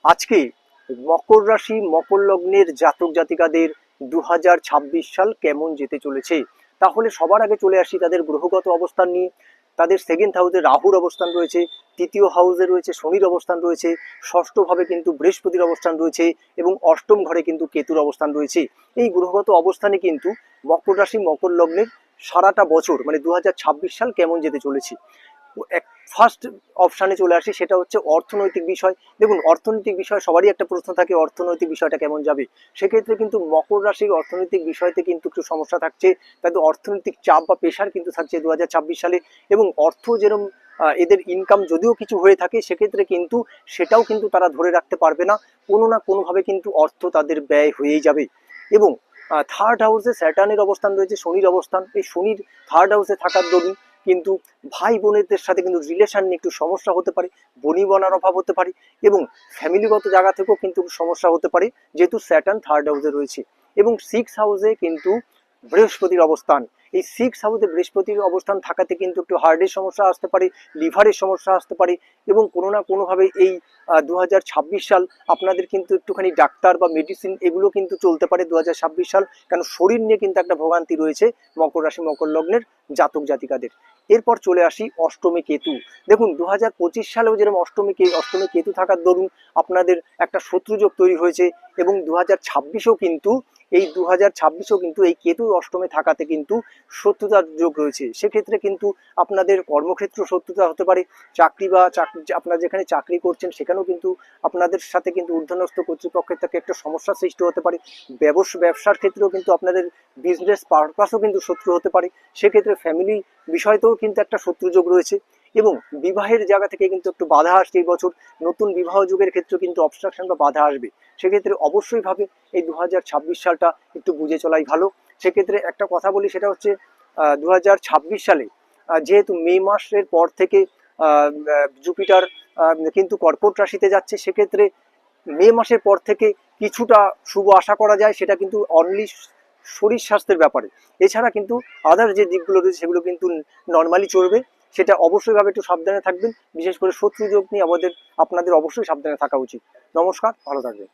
আজকে মকর রাশি মকর লগ্নের জাতক জাতিকাদের 2026 সাল কেমন যেতে চলেছে, তাহলে সবার আগে চলে আসি তাদের গ্রহগত অবস্থান নিয়ে। তাদের সেকেন্ড হাউসে রাহুর অবস্থান রয়েছে, তৃতীয় হাউসে রয়েছে শনির অবস্থান রয়েছে, ষষ্ঠ ভাবে কিন্তু বৃহস্পতির অবস্থান রয়েছে এবং অষ্টম ঘরে কিন্তু কেতুর অবস্থান রয়েছে। এই গ্রহগত অবস্থানে কিন্তু মকর রাশি মকর লগ্নের সারাটা বছর মানে 2026 সাল কেমন যেতে চলেছে। ফার্স্ট অপশানে চলে আসি, সেটা হচ্ছে অর্থনৈতিক বিষয়। দেখুন, অর্থনৈতিক বিষয় সবারই একটা প্রশ্ন থাকে, অর্থনৈতিক বিষয়টা কেমন যাবে। সেক্ষেত্রে কিন্তু মকর রাশির অর্থনৈতিক বিষয়তে কিন্তু একটু সমস্যা থাকছে, তাদের অর্থনৈতিক চাপ বা প্রেশার কিন্তু থাকছে 2026 সালে। এবং অর্থ যেরকম এদের ইনকাম যদিও কিছু হয়ে থাকে, সেক্ষেত্রে কিন্তু সেটাও কিন্তু তারা ধরে রাখতে পারবে না, কোনো না কোনোভাবে কিন্তু অর্থ তাদের ব্যয় হয়েই যাবে। এবং থার্ড হাউসে স্যাটার্নের অবস্থান রয়েছে, শনির অবস্থান। এই শনির থার্ড হাউসে থাকার দরুন কিন্তু ভাই বোনেদের সাথে কিন্তু রিলেশন নিয়ে একটু সমস্যা হতে পারে, বনিবনার অভাব হতে পারে এবং ফ্যামিলিগত জায়গা থেকেও কিন্তু সমস্যা হতে পারে, যেহেতু স্যাটার্ন থার্ড হাউসে রয়েছে। এবং সিক্স হাউসে কিন্তু বৃহস্পতির অবস্থান। এই সিক্স হাউসে বৃহস্পতির অবস্থান থাকাতে কিন্তু একটু হার্টের সমস্যা আসতে পারে, লিভারের সমস্যা আসতে পারে এবং কোনো না কোনোভাবে এই 2026 সাল আপনাদের কিন্তু একটুখানি ডাক্তার বা মেডিসিন এগুলো কিন্তু চলতে পারে 2026 সাল, কারণ শরীর নিয়ে কিন্তু একটা ভোগান্তি রয়েছে মকর রাশি মকর লগ্নের জাতক জাতিকাদের। এরপর চলে আসি অষ্টমী কেতু। দেখুন, 2025 সালেও যেরকম অষ্টমী কেতু থাকার দরুন আপনাদের একটা শত্রুযোগ তৈরি হয়েছে এবং 2026-এও কিন্তু এই কেতু অষ্টমে থাকাতে কিন্তু শত্রুতার যোগ রয়েছে। সেক্ষেত্রে কিন্তু আপনাদের কর্মক্ষেত্র শত্রুতা হতে পারে, আপনারা যেখানে চাকরি করছেন সেখানেও কিন্তু আপনাদের সাথে কিন্তু ঊর্ধ্বতনস্থ কর্তৃপক্ষের থেকে একটা সমস্যার সৃষ্টি হতে পারে। ব্যবসার ক্ষেত্রেও কিন্তু আপনাদের বিজনেস পারপাসও কিন্তু শত্রু হতে পারে। সেক্ষেত্রে ফ্যামিলি বিষয়তেও কিন্তু একটা শত্রুযোগ রয়েছে এবং বিবাহের জায়গা থেকে কিন্তু একটু বাধা আসছে এই বছর। নতুন বিবাহ যুগের ক্ষেত্রে কিন্তু অবস্ট্রাকশন বা বাধা আসবে। সেক্ষেত্রে অবশ্যই ভাবে এই 2026 সালটা একটু বুঝে চলাই ভালো। সেক্ষেত্রে একটা কথা বলি, সেটা হচ্ছে 2026 সালে যেহেতু মে মাসের পর থেকে জুপিটার কিন্তু কর্কট রাশিতে যাচ্ছে, সেক্ষেত্রে মে মাসের পর থেকে কিছুটা শুভ আশা করা যায়, সেটা কিন্তু অনলি শরীর স্বাস্থ্যের ব্যাপারে। এছাড়া কিন্তু আদার যে দিকগুলো রয়েছে সেগুলো কিন্তু নর্মালি চলবে। সেটা অবশ্যই ভাবে একটু সাবধানে থাকবেন, বিশেষ করে শত্রু যোগ নিয়ে আপনাদের অবশ্যই সাবধানে থাকা উচিত। নমস্কার, ভালো থাকবেন।